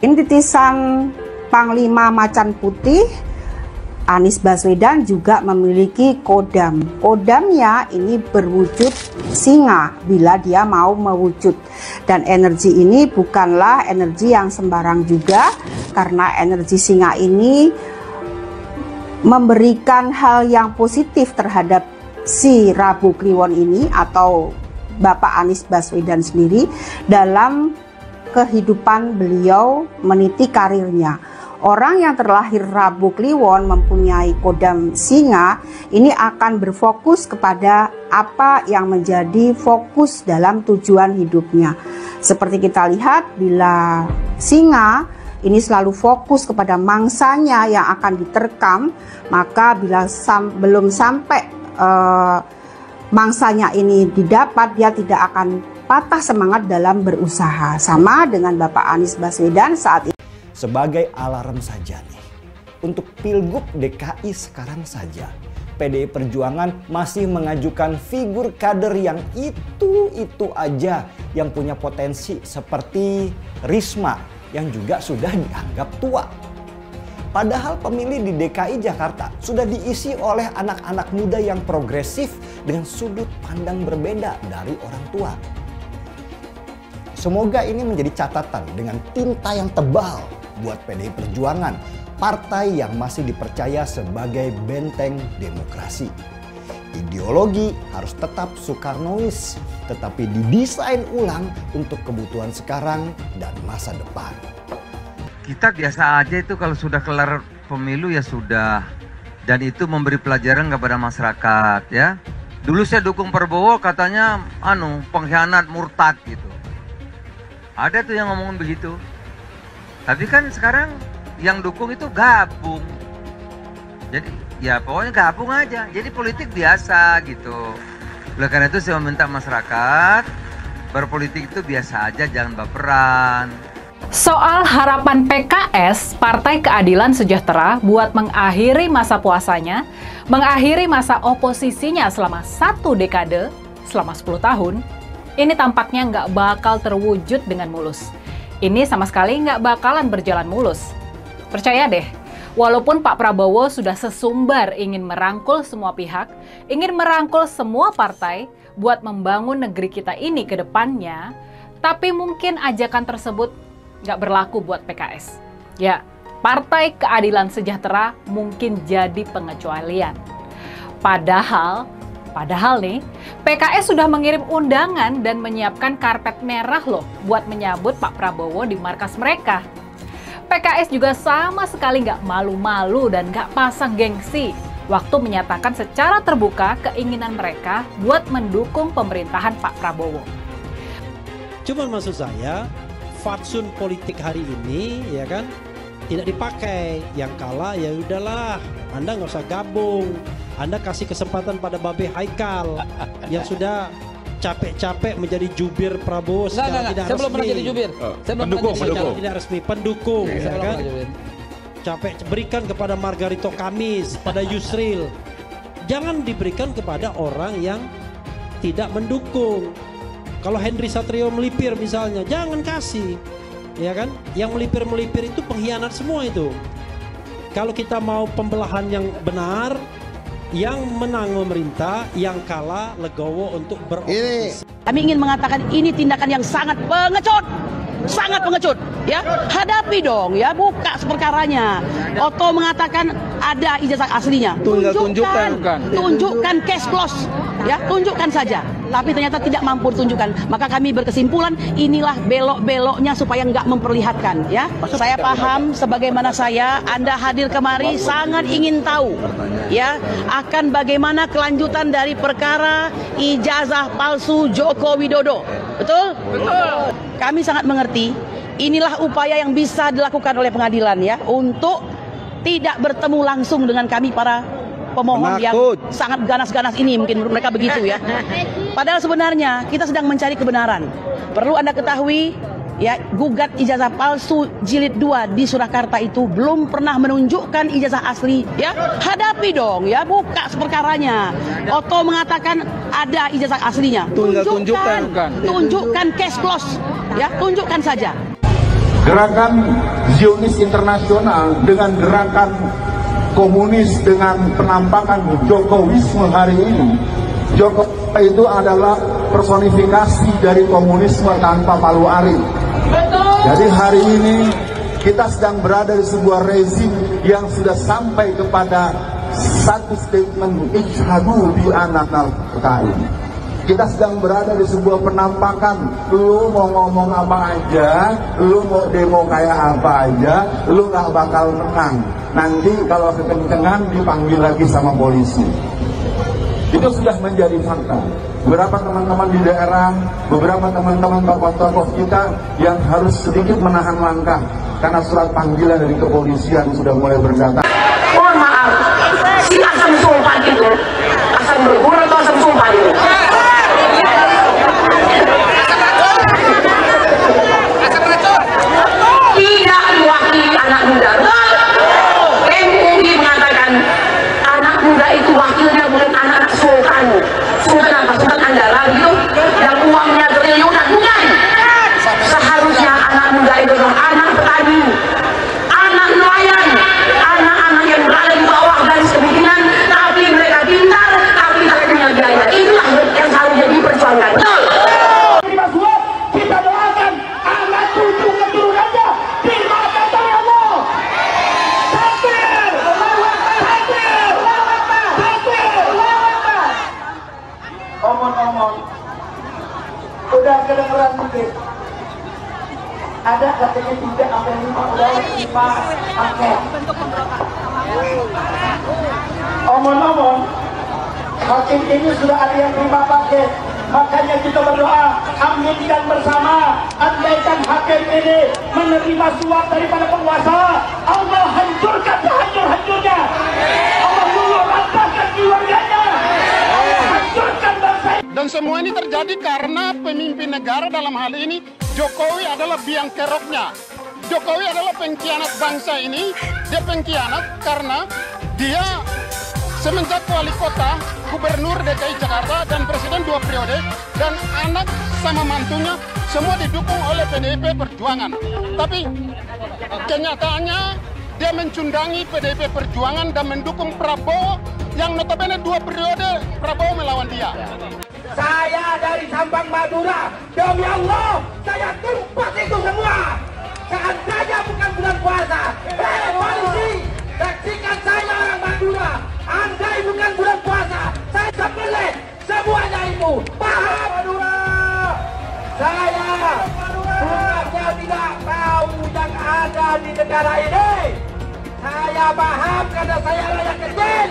Ini titisan Panglima Macan Putih, Anies Baswedan juga memiliki kodam. Kodamnya ini berwujud singa bila dia mau mewujud. Dan energi ini bukanlah energi yang sembarang juga, karena energi singa ini memberikan hal yang positif terhadap si Rabu Kliwon ini atau Bapak Anies Baswedan sendiri dalam kehidupan beliau meniti karirnya. Orang yang terlahir Rabu Kliwon mempunyai kodam singa ini akan berfokus kepada apa yang menjadi fokus dalam tujuan hidupnya. Seperti kita lihat, bila singa ini selalu fokus kepada mangsanya yang akan diterkam, maka bila belum sampai mangsanya ini didapat, dia tidak akan patah semangat dalam berusaha. Sama dengan Bapak Anies Baswedan saat ini. Sebagai alarm saja nih, untuk Pilgub DKI sekarang saja, PDI Perjuangan masih mengajukan figur kader yang itu aja yang punya potensi seperti Risma yang juga sudah dianggap tua. Padahal pemilih di DKI Jakarta sudah diisi oleh anak-anak muda yang progresif dengan sudut pandang berbeda dari orang tua. Semoga ini menjadi catatan dengan tinta yang tebal buat PDI Perjuangan, partai yang masih dipercaya sebagai benteng demokrasi. Ideologi harus tetap Soekarnois, tetapi didesain ulang untuk kebutuhan sekarang dan masa depan. Kita biasa aja itu kalau sudah kelar pemilu ya sudah. Dan itu memberi pelajaran kepada masyarakat ya. Dulu saya dukung Prabowo katanya pengkhianat murtad gitu. Ada tuh yang ngomongin begitu. Tapi kan sekarang yang dukung itu gabung. Jadi ya pokoknya gabung aja. Jadi politik biasa gitu. Oleh karena itu saya meminta masyarakat berpolitik itu biasa aja, jangan baperan. Soal harapan PKS, Partai Keadilan Sejahtera, buat mengakhiri masa puasanya, mengakhiri masa oposisinya selama 1 dekade, selama 10 tahun, ini tampaknya nggak bakal terwujud dengan mulus. Ini sama sekali nggak bakalan berjalan mulus. Percaya deh, walaupun Pak Prabowo sudah sesumbar ingin merangkul semua pihak, ingin merangkul semua partai buat membangun negeri kita ini ke depannya, tapi mungkin ajakan tersebut nggak berlaku buat PKS. Ya, Partai Keadilan Sejahtera mungkin jadi pengecualian. Padahal nih, PKS sudah mengirim undangan dan menyiapkan karpet merah loh buat menyambut Pak Prabowo di markas mereka. PKS juga sama sekali nggak malu-malu dan nggak pasang gengsi waktu menyatakan secara terbuka keinginan mereka buat mendukung pemerintahan Pak Prabowo. Cuma maksud saya, fatsun politik hari ini ya kan tidak dipakai. Yang kalah ya udahlah, Anda nggak usah gabung. Anda kasih kesempatan pada Babe Haikal yang sudah capek-capek menjadi jubir Prabowo secara tidak resmi. Saya belum pernah jadi jubir. Saya belum pernah jadi secara tidak resmi, pendukung. Ya kan? Capek berikan kepada Margarito Kamis, pada Yusril. Jangan diberikan kepada orang yang tidak mendukung. Kalau Henry Satrio melipir misalnya, jangan kasih. Ya kan? Yang melipir-melipir itu pengkhianat semua itu. Kalau kita mau pembelahan yang benar, yang menang memerintah, yang kalah legowo untuk beroposisi. Kami ingin mengatakan ini tindakan yang sangat pengecut, ya. Hadapi dong, ya, buka perkaranya. Oto mengatakan ada ijazah aslinya. Tunjukkan cash flows, ya, tunjukkan saja. Tapi ternyata tidak mampu ditunjukkan. Maka kami berkesimpulan inilah belok-beloknya supaya nggak memperlihatkan, ya. Saya paham sebagaimana Anda hadir kemari sangat ingin tahu, ya, akan bagaimana kelanjutan dari perkara ijazah palsu Joko Widodo. Betul? Betul. Kami sangat mengerti. Inilah upaya yang bisa dilakukan oleh pengadilan, ya, untuk tidak bertemu langsung dengan kami para pemohon yang sangat ganas-ganas ini, mungkin menurut mereka begitu, ya. Padahal sebenarnya kita sedang mencari kebenaran. Perlu Anda ketahui, ya, gugat ijazah palsu jilid 2 di Surakarta itu belum pernah menunjukkan ijazah asli, ya. Hadapi dong, ya, buka perkaranya. Oto mengatakan ada ijazah aslinya. Tunjukkan cash flows, ya, tunjukkan saja. Gerakan Zionis internasional dengan gerakan komunis dengan penampakan Jokowisme hari ini. Jokowi itu adalah personifikasi dari komunisme tanpa palu arit. Jadi hari ini kita sedang berada di sebuah rezim yang sudah sampai kepada satu statement ijhadu bi anakal PKI. Kita sedang berada di sebuah penampakan, lu mau ngomong apa aja, lu mau demo kayak apa aja, lu gak bakal menang. Nanti kalau kekencengan dipanggil lagi sama polisi. Itu sudah menjadi fakta. Beberapa teman-teman di daerah, beberapa teman-teman tokoh-tokoh kita yang harus sedikit menahan langkah karena surat panggilan dari kepolisian sudah mulai berdatang. Mohon maaf, si asam sulfat itu, asam berguna atau asam sulfat itu? Tidak mewakili anak muda. MUI mengatakan anak muda itu wakilnya bukan anak-anak sultan. Sultan apa? Sultan Andalan gitu, yang uangnya triliunan, bukan. Seharusnya anak muda itu adalah anak petani, anak nelayan, anak-anak yang berada di bawah garis kemiskinan, tapi mereka pintar, tapi tak punya biaya. Itulah yang harusnya diperjuangkan. Kita doakan anak cucu keturunannya dimaafkan oleh Allah. Takbir, takbir, takbir. Omong-omong, udah kedengeran dikit. Ada katanya 3 sampai 5 udah 5 paket. Omong-omong, hakim ini sudah ada yang 5 paket. Makanya kita berdoa, aminkan bersama, andaikan hakim ini menerima suap daripada penguasa, Allah hancurkan sehancur-hancurnya. Allah luluh-lantahkan keluarganya. Allah hancurkan bangsa. Dan semua ini terjadi karena pemimpin negara dalam hal ini Jokowi adalah biang keroknya. Jokowi adalah pengkhianat bangsa ini. Dia pengkhianat karena dia semenjak wali kota, gubernur DKI Jakarta dan presiden 2 periode, dan anak sama mantunya semua didukung oleh PDIP Perjuangan. Tapi kenyataannya dia mencundangi PDIP Perjuangan dan mendukung Prabowo yang notabene 2 periode Prabowo melawan dia. Saya dari Sampang Madura, demi Allah, saya tumpas itu semua. Seandainya bukan bulan puasa, polisi, saksikan saya orang Madura. Andai bukan bulan puasa, saya sembelih semuanya itu. Paham Madura? Saya bukannya tidak tahu yang ada di negara ini. Saya paham karena saya rakyat kecil.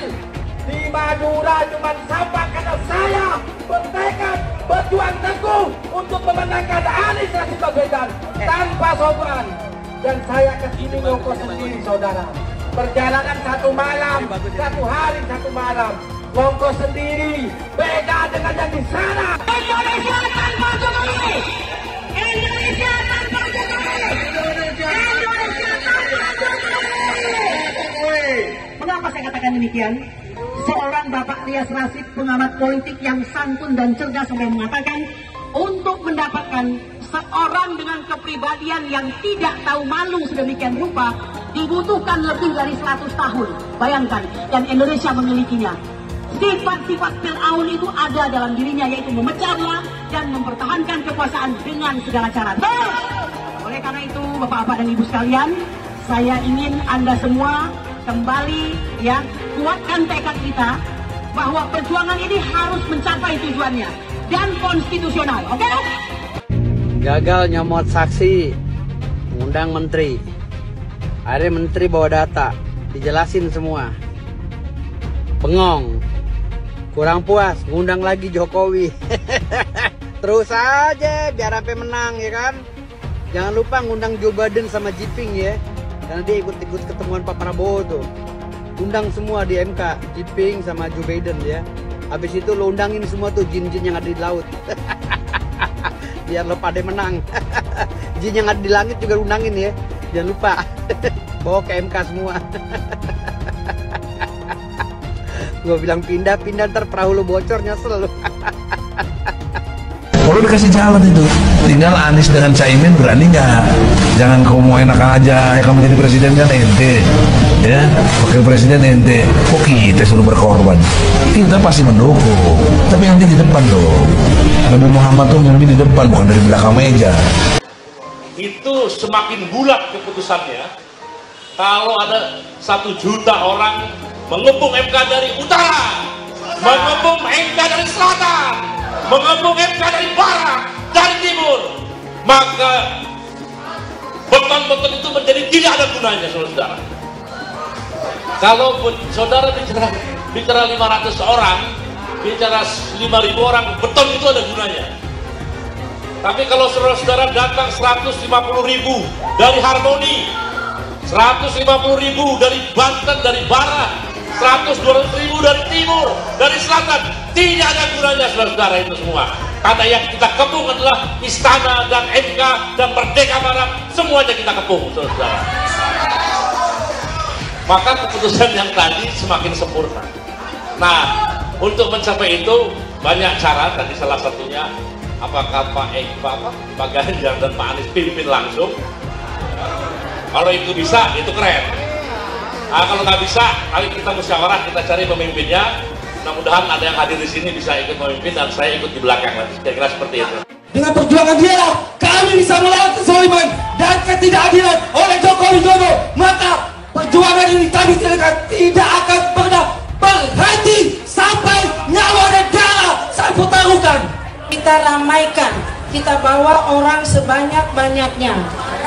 Di Madura cuma sampai karena saya bertekad berjuang teguh untuk memenangkan Anies Rashid Baswedan tanpa sopan. Dan saya kesini ngongkos sendiri, saudara. Perjalanan 1 malam, 1 hari 1 malam, ngongkos sendiri, beda dengan yang di sana. Indonesia tanpa Jokowi, Indonesia tanpa Jokowi, Indonesia tanpa Jokowi. Mengapa saya katakan demikian? Seorang Bapak Tyas Rasid, pengamat politik yang santun dan cerdas, sampai mengatakan untuk mendapatkan seorang dengan kepribadian yang tidak tahu malu sedemikian rupa dibutuhkan lebih dari 100 tahun. Bayangkan, dan Indonesia memilikinya. Sifat-sifat Fir'aun itu ada dalam dirinya, yaitu memecah belah dan mempertahankan kekuasaan dengan segala cara. Oleh karena itu, Bapak-bapak dan Ibu sekalian, saya ingin Anda semua kembali ya kuatkan tekad kita bahwa perjuangan ini harus mencapai tujuannya dan konstitusional. Oke? Gagal nyomot saksi, ngundang menteri. Akhirnya menteri bawa data, dijelasin semua. Bengong, kurang puas, ngundang lagi Jokowi. Terus aja biar sampai menang ya kan. Jangan lupa ngundang Joe Biden sama Jinping ya, karena dia ikut-ikut ketemuan Pak Prabowo tuh. Undang semua di MK, Jinping sama Joe Biden ya. Habis itu lo undangin semua tuh jin-jin yang ada di laut. Biar lo pada menang. Jin yang ada di langit juga undangin ya. Jangan lupa. Bawa ke MK semua. Gue bilang pindah ntar perahu lo bocor, nyesel lo. Jokowi dikasih jalan itu. Tinggal Anies dengan Caimin berani nggak? Jangan kamu mau enak aja, kamu jadi presiden kan ente, ya wakil presiden ente. Kok kita suruh berkorban? Kita pasti mendukung, tapi nanti di depan dong. Nabi Muhammad tuh lebih di depan, bukan dari belakang meja. Itu semakin bulat keputusannya kalau ada 1 juta orang mengepung MK dari utara, mengepung MK dari selatan, mengepung MK dari barat, dari timur, maka beton-beton itu menjadi tidak ada gunanya, saudara. Kalau saudara bicara 500 orang, bicara 5.000 orang, beton itu ada gunanya. Tapi kalau saudara datang 150.000 dari Harmoni, 150.000 dari Banten, dari barat, 200.000 dari timur, dari selatan, tidak ada gunanya saudara itu semua. Karena yang kita kepung adalah istana dan MK dan Merdeka Barat, semuanya kita kepung saudara. Maka keputusan yang tadi semakin sempurna. Nah, untuk mencapai itu banyak cara, tadi salah satunya apakah Pak Ganjar dan Pak Anies pimpin langsung. Kalau itu bisa, itu keren. Nah, kalau nggak bisa, mari kita musyawarah, kita cari pemimpinnya. Mudah-mudahan ada yang hadir di sini bisa ikut memimpin dan saya ikut di belakang. Kira-kira seperti itu. Dengan perjuangan dia, kami bisa melawan kezaliman dan ketidakadilan oleh Joko Widodo. Maka perjuangan ini kami tidak akan pernah berhenti sampai nyawa dan darah saya pertaruhkan. Kita ramaikan, kita bawa orang sebanyak-banyaknya.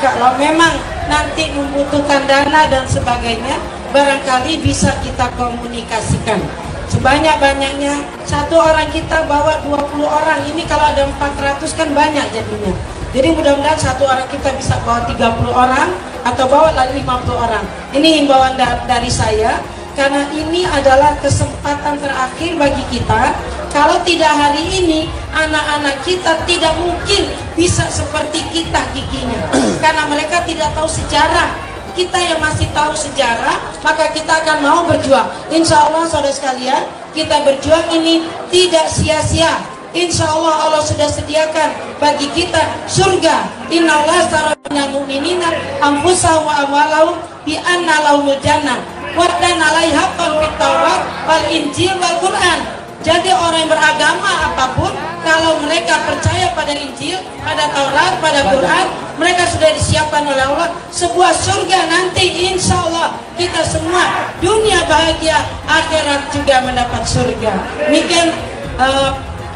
Kalau memang nanti membutuhkan dana dan sebagainya, barangkali bisa kita komunikasikan. Sebanyak-banyaknya, 1 orang kita bawa 20 orang, ini kalau ada 400 kan banyak jadinya. Jadi mudah-mudahan 1 orang kita bisa bawa 30 orang atau bawa 50 orang. Ini himbauan dari saya, karena ini adalah kesempatan terakhir bagi kita. Kalau tidak hari ini, anak-anak kita tidak mungkin bisa seperti kita giginya, karena mereka tidak tahu sejarah. Kita yang masih tahu sejarah, maka kita akan mau berjuang. Insya Allah saudara sekalian, kita berjuang ini tidak sia-sia. Insya Allah Allah sudah sediakan bagi kita surga. Innallaha astara minal mu'minina anfusahum wa amwalahum bi anna lahumul jannah wa dan alaiha qul fit Taurat wal Injil wal Quran. Jadi orang yang beragama apapun, kalau mereka percaya pada Injil, pada Taurat, pada Quran, mereka sudah disiapkan oleh Allah sebuah surga nanti. Insya Allah kita semua dunia bahagia, akhirat juga mendapat surga. Demikian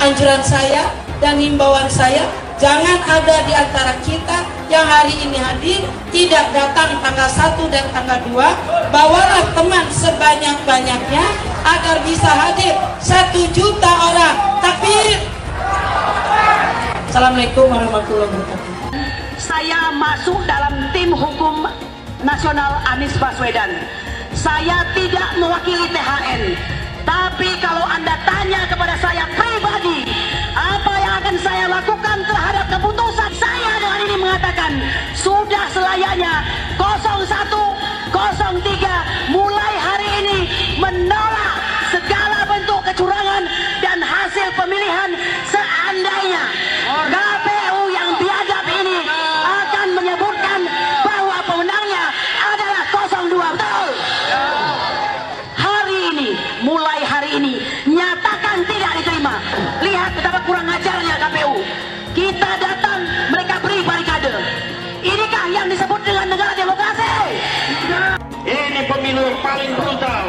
anjuran saya dan himbauan saya. Jangan ada di antara kita yang hari ini hadir tidak datang tanggal 1 dan tanggal 2. Bawalah teman sebanyak-banyaknya agar bisa hadir 1 juta orang. Takbir. Assalamualaikum warahmatullahi wabarakatuh. Saya masuk dalam tim hukum nasional Anies Baswedan. Saya tidak mewakili THN. Tapi kalau Anda tanya kepada saya pribadi, apa yang akan saya lakukan terhadap keputusan saya dengan ini mengatakan sudah selayaknya 01, 03 mulai hari ini menolak segala bentuk kecurangan dan hasil pemilihan. Seandainya KPU yang biadab ini akan menyebutkan bahwa pemenangnya adalah 02, betul? Hari ini, mulai hari ini, nyatakan tidak diterima. Lihat betapa kurang ajarnya KPU. Kita datang, mereka beri barikade. Inikah yang disebut dengan negara demokrasi? Ini pemilu yang paling brutal,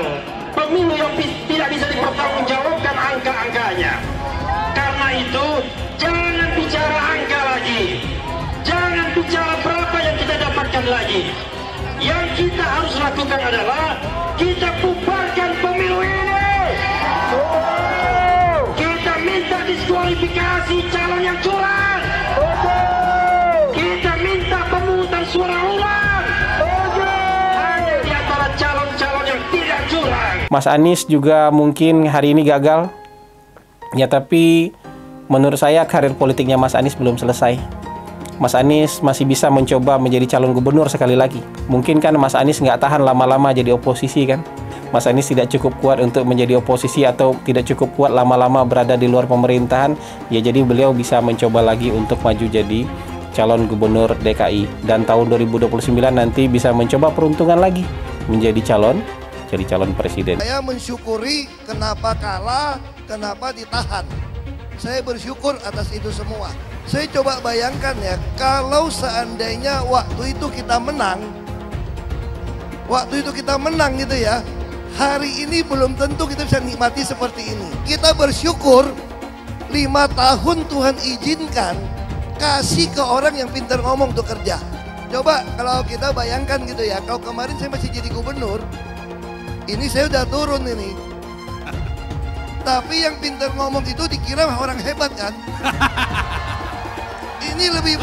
pemilu yang tidak bisa dipertanggungjawabkan angka-angkanya. Karena itu, jangan bicara angka lagi, jangan bicara berapa yang kita dapatkan lagi. Yang kita harus lakukan adalah kita bubarkan pemilu ini. Kita minta diskualifikasi calon yang curang. Kita minta pemungutan suara ulang. Hanya di antara calon-calon yang tidak curang. Mas Anies juga mungkin hari ini gagal. Ya, tapi menurut saya karir politiknya Mas Anies belum selesai. Mas Anies masih bisa mencoba menjadi calon gubernur sekali lagi. Mungkin kan Mas Anies nggak tahan lama-lama jadi oposisi kan. Mas Anies tidak cukup kuat untuk menjadi oposisi atau tidak cukup kuat lama-lama berada di luar pemerintahan, ya jadi beliau bisa mencoba lagi untuk maju jadi calon gubernur DKI, dan tahun 2029 nanti bisa mencoba peruntungan lagi menjadi calon presiden. Saya mensyukuri kenapa kalah, kenapa ditahan. Saya bersyukur atas itu semua. Saya coba bayangkan ya, kalau seandainya waktu itu kita menang gitu ya, hari ini belum tentu kita bisa nikmati seperti ini. Kita bersyukur 5 tahun Tuhan izinkan kasih ke orang yang pintar ngomong untuk kerja. Coba kalau kita bayangkan gitu ya, kalau kemarin saya masih jadi gubernur, ini saya udah turun ini. Tapi yang pintar ngomong itu dikira orang hebat kan? Ini lebih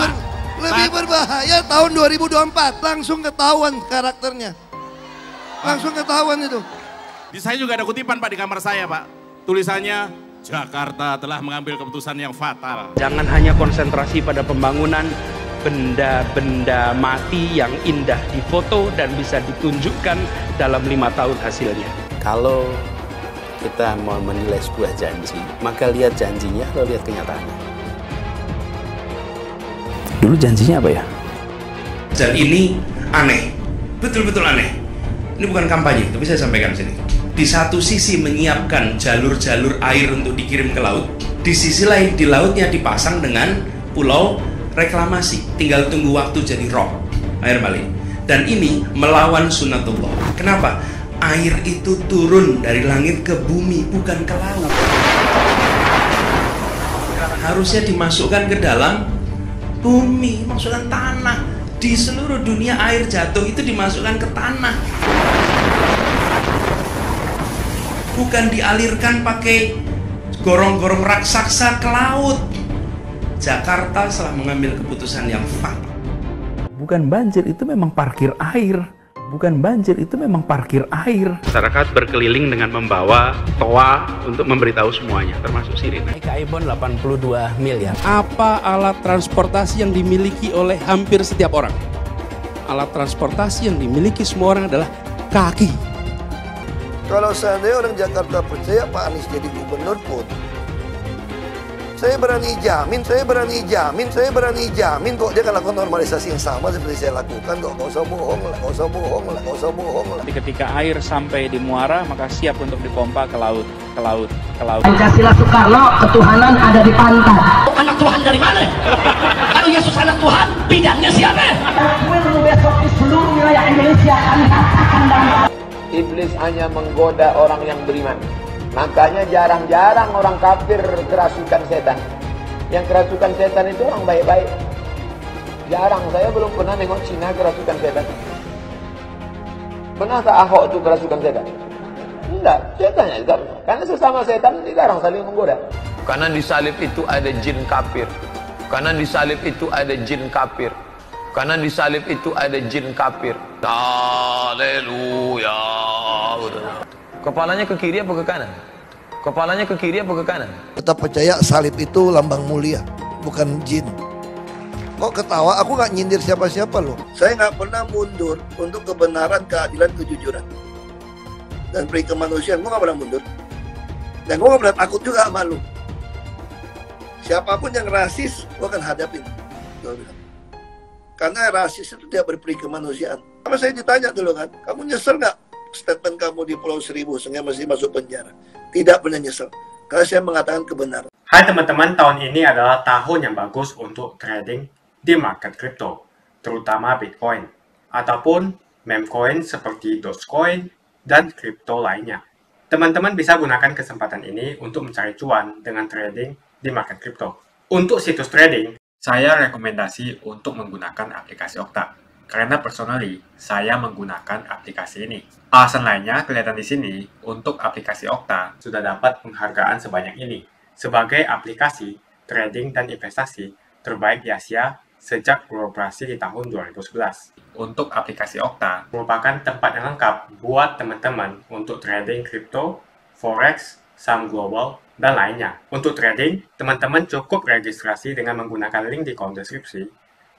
berbahaya tahun 2024, langsung ketahuan karakternya. Langsung ketahuan itu. Di saya juga ada kutipan Pak di kamar saya Pak. Tulisannya, Jakarta telah mengambil keputusan yang fatal. Jangan hanya konsentrasi pada pembangunan benda-benda mati yang indah difoto dan bisa ditunjukkan dalam 5 tahun hasilnya. Kalau kita mau menilai sebuah janji, maka lihat janjinya atau lihat kenyataannya. Dulu janjinya apa ya? Dan ini aneh, betul-betul aneh. Ini bukan kampanye, tapi saya sampaikan di sini. Di satu sisi menyiapkan jalur-jalur air untuk dikirim ke laut, di sisi lain di lautnya dipasang dengan pulau reklamasi, tinggal tunggu waktu jadi rob, air balik. Dan ini melawan sunatullah. Kenapa? Air itu turun dari langit ke bumi, bukan ke laut. Harusnya dimasukkan ke dalam bumi, masukkan tanah. Di seluruh dunia air jatuh itu dimasukkan ke tanah. Bukan dialirkan pakai gorong-gorong raksasa ke laut. Jakarta telah mengambil keputusan yang fatal. Bukan banjir, itu memang parkir air. Bukan banjir, itu memang parkir air. Masyarakat berkeliling dengan membawa toa untuk memberitahu semuanya, termasuk sirine. Ibon 82 miliar. Apa alat transportasi yang dimiliki oleh hampir setiap orang? Alat transportasi yang dimiliki semua orang adalah kaki. Kalau seandainya orang Jakarta percaya Pak Anies jadi gubernur pun, saya berani jamin kok dia akan lakukan normalisasi yang sama seperti saya lakukan kok. Gak usah bohong lah. Ketika air sampai di muara, maka siap untuk dipompa ke laut. Pancasila Soekarno, ketuhanan ada di pantai. Anak Tuhan dari mana? Kalau Yesus anak Tuhan, bidangnya siapa? Besok di seluruh wilayah Indonesia kami katakan dan Iblis hanya menggoda orang yang beriman. Makanya jarang-jarang orang kafir kerasukan setan. Yang kerasukan setan itu orang baik-baik. Jarang, saya belum pernah nengok Cina kerasukan setan. Pernah tak Ahok itu kerasukan setan? Enggak, setannya juga pernah. Karena sesama setan dilarang saling menggoda. Karena di salib itu ada jin kafir. Karena di salib itu ada jin kafir. Karena di salib itu ada jin kafir. Haleluya. Kepalanya ke kiri apa ke kanan? Kepalanya ke kiri apa ke kanan? Tetap percaya salib itu lambang mulia, bukan jin. Kok ketawa? Aku nggak nyindir siapa-siapa loh. Saya nggak pernah mundur untuk kebenaran, keadilan, kejujuran, dan peri kemanusiaan. Gue nggak pernah mundur. Dan gue nggak pernah takut juga sama lu. Siapapun yang rasis, gue akan hadapin. Karena rasis itu tidak berperi kemanusiaan. Sama saya ditanya dulu kan, kamu nyesel nggak statement kamu di Pulau Seribu sehingga masih masuk penjara? Tidak pernah nyesel, karena saya mengatakan kebenaran. Hai teman-teman, tahun ini adalah tahun yang bagus untuk trading di market kripto, terutama Bitcoin, ataupun meme coin seperti Dogecoin dan kripto lainnya. Teman-teman bisa gunakan kesempatan ini untuk mencari cuan dengan trading di market kripto. Untuk situs trading, saya rekomendasi untuk menggunakan aplikasi Okta. Karena personally, saya menggunakan aplikasi ini. Alasan lainnya kelihatan di sini, untuk aplikasi Okta sudah dapat penghargaan sebanyak ini sebagai aplikasi trading dan investasi terbaik di Asia sejak beroperasi di tahun 2011. Untuk aplikasi Okta merupakan tempat yang lengkap buat teman-teman untuk trading kripto, forex, saham global, dan lainnya. Untuk trading, teman-teman cukup registrasi dengan menggunakan link di kolom deskripsi,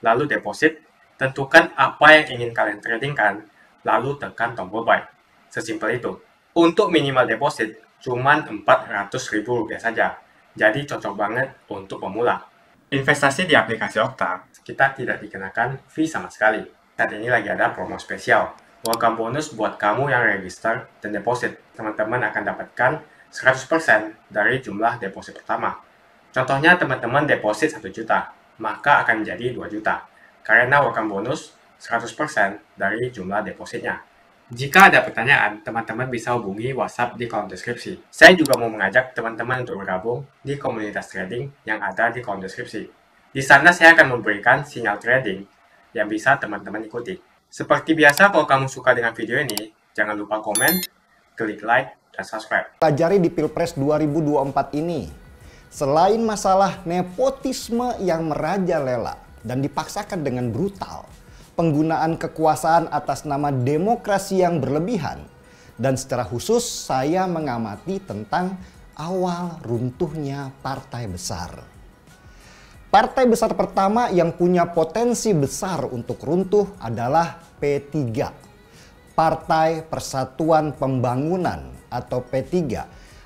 lalu deposit, tentukan apa yang ingin kalian tradingkan, lalu tekan tombol buy. Sesimpel itu. Untuk minimal deposit cuman Rp400.000 saja. Jadi cocok banget untuk pemula. Investasi di aplikasi Okta, kita tidak dikenakan fee sama sekali. Saat ini lagi ada promo spesial. Welcome bonus buat kamu yang register dan deposit. Teman-teman akan dapatkan 100% dari jumlah deposit pertama. Contohnya teman-teman deposit 1 juta, maka akan menjadi 2 juta. Karena welcome bonus 100% dari jumlah depositnya. Jika ada pertanyaan, teman-teman bisa hubungi WhatsApp di kolom deskripsi. Saya juga mau mengajak teman-teman untuk bergabung di komunitas trading yang ada di kolom deskripsi. Di sana saya akan memberikan sinyal trading yang bisa teman-teman ikuti. Seperti biasa, kalau kamu suka dengan video ini, jangan lupa komen, klik like, dan subscribe. Pelajari di Pilpres 2024 ini, selain masalah nepotisme yang merajalela dan dipaksakan dengan brutal, penggunaan kekuasaan atas nama demokrasi yang berlebihan, dan secara khusus saya mengamati tentang awal runtuhnya partai besar. Partai besar pertama yang punya potensi besar untuk runtuh adalah P3, Partai Persatuan Pembangunan atau P3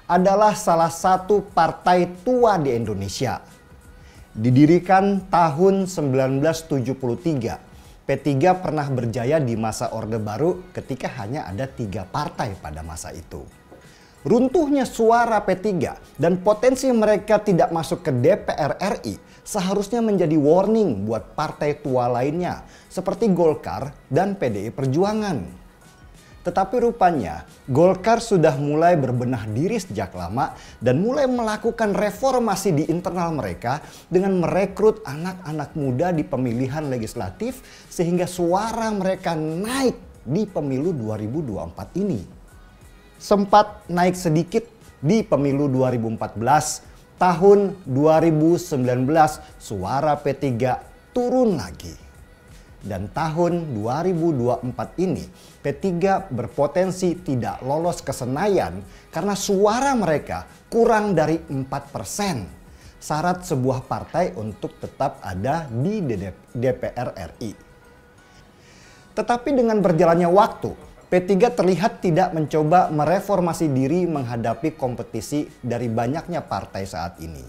adalah salah satu partai tua di Indonesia. Didirikan tahun 1973, P3 pernah berjaya di masa Orde Baru ketika hanya ada 3 partai pada masa itu. Runtuhnya suara P3 dan potensi mereka tidak masuk ke DPR RI seharusnya menjadi warning buat partai tua lainnya seperti Golkar dan PDI Perjuangan. Tetapi rupanya Golkar sudah mulai berbenah diri sejak lama dan mulai melakukan reformasi di internal mereka dengan merekrut anak-anak muda di pemilihan legislatif sehingga suara mereka naik di pemilu 2024 ini. Sempat naik sedikit di pemilu 2014, tahun 2019 suara P3 turun lagi. Dan tahun 2024 ini P3 berpotensi tidak lolos ke Senayan karena suara mereka kurang dari 4%. Syarat sebuah partai untuk tetap ada di DPR RI. Tetapi dengan berjalannya waktu, P3 terlihat tidak mencoba mereformasi diri menghadapi kompetisi dari banyaknya partai saat ini.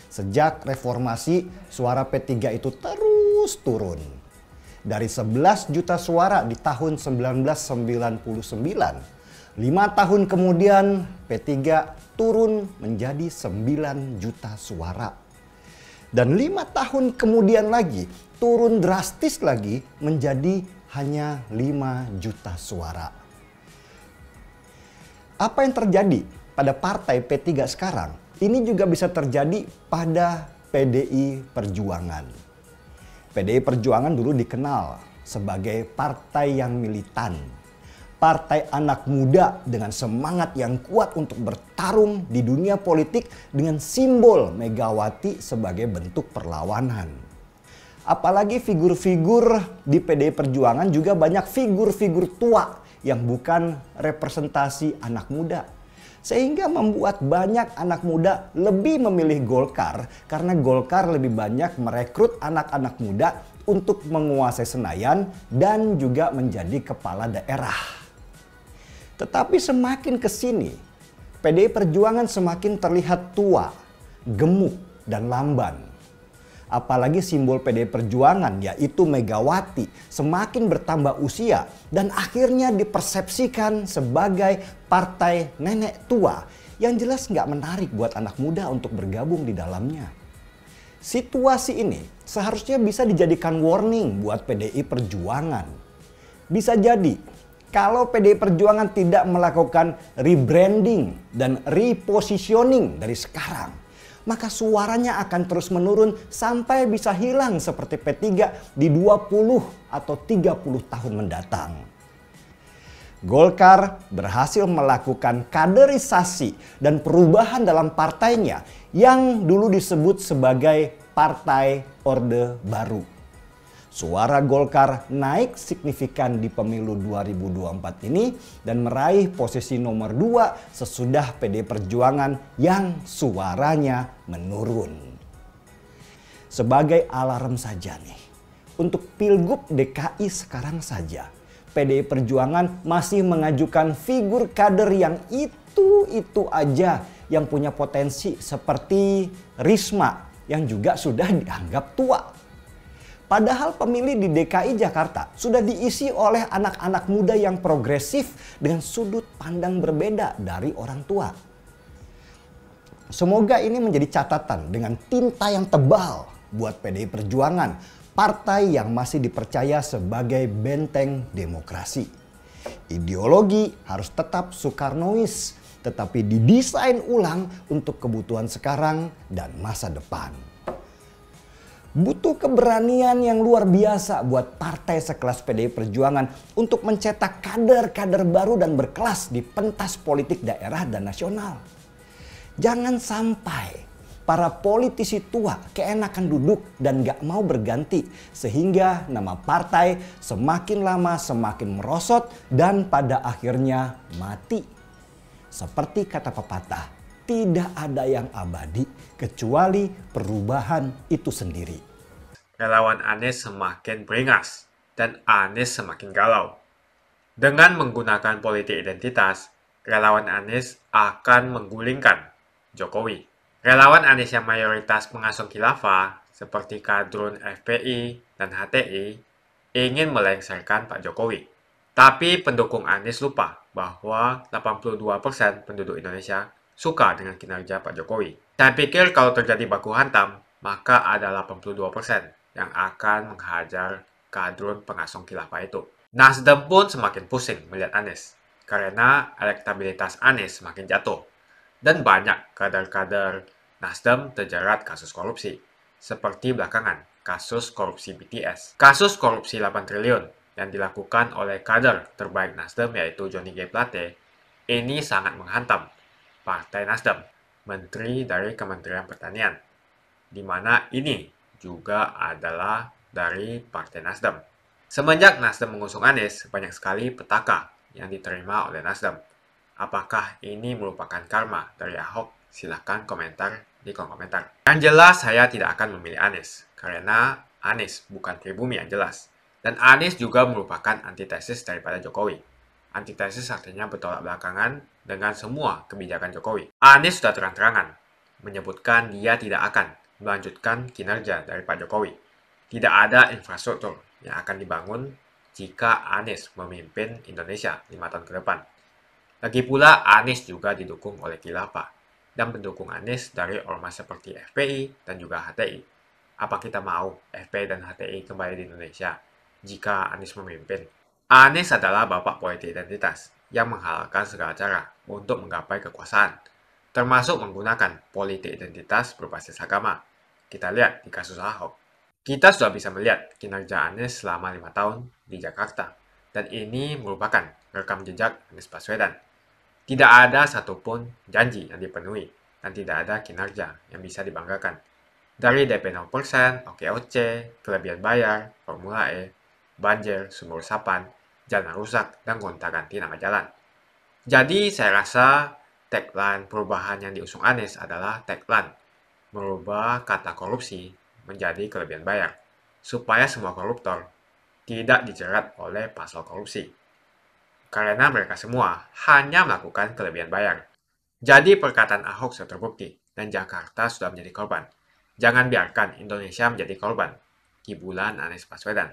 Sejak reformasi, suara P3 itu terus turun. Dari 11 juta suara di tahun 1999, 5 tahun kemudian P3 turun menjadi 9 juta suara. Dan 5 tahun kemudian lagi turun drastis lagi menjadi hanya 5 juta suara. Apa yang terjadi pada partai P3 sekarang? Ini juga bisa terjadi pada PDI Perjuangan. PDI Perjuangan dulu dikenal sebagai partai yang militan. Partai anak muda dengan semangat yang kuat untuk bertarung di dunia politik dengan simbol Megawati sebagai bentuk perlawanan. Apalagi figur-figur di PDI Perjuangan juga banyak figur-figur tua yang bukan representasi anak muda. Sehingga membuat banyak anak muda lebih memilih Golkar karena Golkar lebih banyak merekrut anak-anak muda untuk menguasai Senayan dan juga menjadi kepala daerah. Tetapi semakin ke sini, PDI Perjuangan semakin terlihat tua, gemuk, dan lamban. Apalagi simbol PDI Perjuangan yaitu Megawati semakin bertambah usia dan akhirnya dipersepsikan sebagai partai nenek tua yang jelas nggak menarik buat anak muda untuk bergabung di dalamnya. Situasi ini seharusnya bisa dijadikan warning buat PDI Perjuangan. Bisa jadi kalau PDI Perjuangan tidak melakukan rebranding dan repositioning dari sekarang, maka suaranya akan terus menurun sampai bisa hilang seperti P3 di 20 atau 30 tahun mendatang. Golkar berhasil melakukan kaderisasi dan perubahan dalam partainya yang dulu disebut sebagai Partai Orde Baru. Suara Golkar naik signifikan di pemilu 2024 ini dan meraih posisi nomor 2 sesudah PDI Perjuangan yang suaranya menurun. Sebagai alarm saja nih, untuk Pilgub DKI sekarang saja, PDI Perjuangan masih mengajukan figur kader yang itu aja yang punya potensi seperti Risma yang juga sudah dianggap tua. Padahal pemilih di DKI Jakarta sudah diisi oleh anak-anak muda yang progresif dengan sudut pandang berbeda dari orang tua. Semoga ini menjadi catatan dengan tinta yang tebal buat PDI Perjuangan, partai yang masih dipercaya sebagai benteng demokrasi. Ideologi harus tetap Soekarnois, tetapi didesain ulang untuk kebutuhan sekarang dan masa depan. Butuh keberanian yang luar biasa buat partai sekelas PDI Perjuangan untuk mencetak kader-kader baru dan berkelas di pentas politik daerah dan nasional. Jangan sampai para politisi tua keenakan duduk dan gak mau berganti sehingga nama partai semakin lama semakin merosot dan pada akhirnya mati. Seperti kata pepatah, tidak ada yang abadi kecuali perubahan itu sendiri. Relawan Anies semakin beringas dan Anies semakin galau. Dengan menggunakan politik identitas, relawan Anies akan menggulingkan Jokowi. Relawan Anies yang mayoritas mengusung khilafah seperti kadrun FPI dan HTI ingin melengsarkan Pak Jokowi. Tapi pendukung Anies lupa bahwa 82% penduduk Indonesia suka dengan kinerja Pak Jokowi. Saya pikir kalau terjadi baku hantam, maka ada 82% yang akan menghajar kadrun pengusung khilafah itu. Nasdem pun semakin pusing melihat Anies, karena elektabilitas Anies semakin jatuh. Dan banyak kader-kader Nasdem terjerat kasus korupsi, seperti belakangan kasus korupsi BTS. Kasus korupsi 8 triliun yang dilakukan oleh kader terbaik Nasdem yaitu Johnny G. Plate ini sangat menghantam Partai Nasdem, Menteri dari Kementerian Pertanian, di mana ini juga adalah dari Partai Nasdem. Semenjak Nasdem mengusung Anies, banyak sekali petaka yang diterima oleh Nasdem. Apakah ini merupakan karma dari Ahok? Silahkan komentar di kolom komentar. Yang jelas saya tidak akan memilih Anies, karena Anies bukan pribumi yang jelas. Dan Anies juga merupakan antitesis daripada Jokowi. Antitesis artinya bertolak belakangan dengan semua kebijakan Jokowi. Anies sudah terang-terangan menyebutkan dia tidak akan melanjutkan kinerja dari Pak Jokowi. Tidak ada infrastruktur yang akan dibangun jika Anies memimpin Indonesia 5 tahun ke depan. Lagi pula Anies juga didukung oleh khilafah dan pendukung Anies dari ormas seperti FPI dan juga HTI. Apa kita mau FPI dan HTI kembali di Indonesia jika Anies memimpin? Anies adalah bapak politik identitas yang menghalalkan segala cara untuk menggapai kekuasaan, termasuk menggunakan politik identitas berbasis agama. Kita lihat di kasus Ahok. Kita sudah bisa melihat kinerja Anies selama 5 tahun di Jakarta, dan ini merupakan rekam jejak Anies Baswedan. Tidak ada satupun janji yang dipenuhi, dan tidak ada kinerja yang bisa dibanggakan. Dari DP 0%, OKOC, kelebihan bayar, Formula E, banjir, sumur resapan, jalan rusak, dan gonta-ganti nama jalan. Jadi saya rasa tagline perubahan yang diusung Anies adalah tagline merubah kata korupsi menjadi kelebihan bayar, supaya semua koruptor tidak dijerat oleh pasal korupsi. Karena mereka semua hanya melakukan kelebihan bayar. Jadi perkataan Ahok sudah terbukti dan Jakarta sudah menjadi korban. Jangan biarkan Indonesia menjadi korban kibulan Anies Baswedan.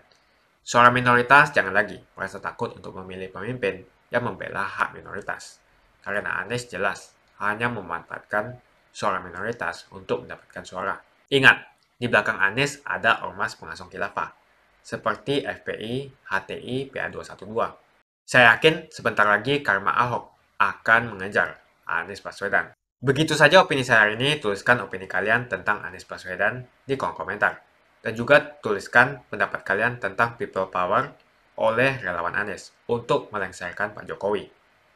Suara minoritas jangan lagi merasa takut untuk memilih pemimpin yang membela hak minoritas. Karena Anies jelas hanya memanfaatkan suara minoritas untuk mendapatkan suara. Ingat, di belakang Anies ada ormas pengusung khilafah, seperti FPI, HTI, PA212. Saya yakin sebentar lagi karma Ahok akan mengejar Anies Baswedan. Begitu saja opini saya hari ini. Tuliskan opini kalian tentang Anies Baswedan di kolom komentar. Dan juga tuliskan pendapat kalian tentang people power oleh relawan Anies untuk melengsarkan Pak Jokowi.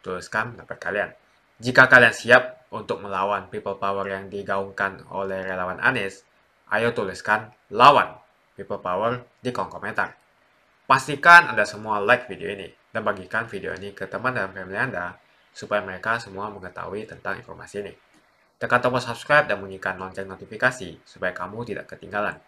Tuliskan pendapat kalian. Jika kalian siap untuk melawan people power yang digaungkan oleh relawan Anies, ayo tuliskan lawan people power di kolom komentar. Pastikan Anda semua like video ini dan bagikan video ini ke teman dan family Anda supaya mereka semua mengetahui tentang informasi ini. Tekan tombol subscribe dan bunyikan lonceng notifikasi supaya kamu tidak ketinggalan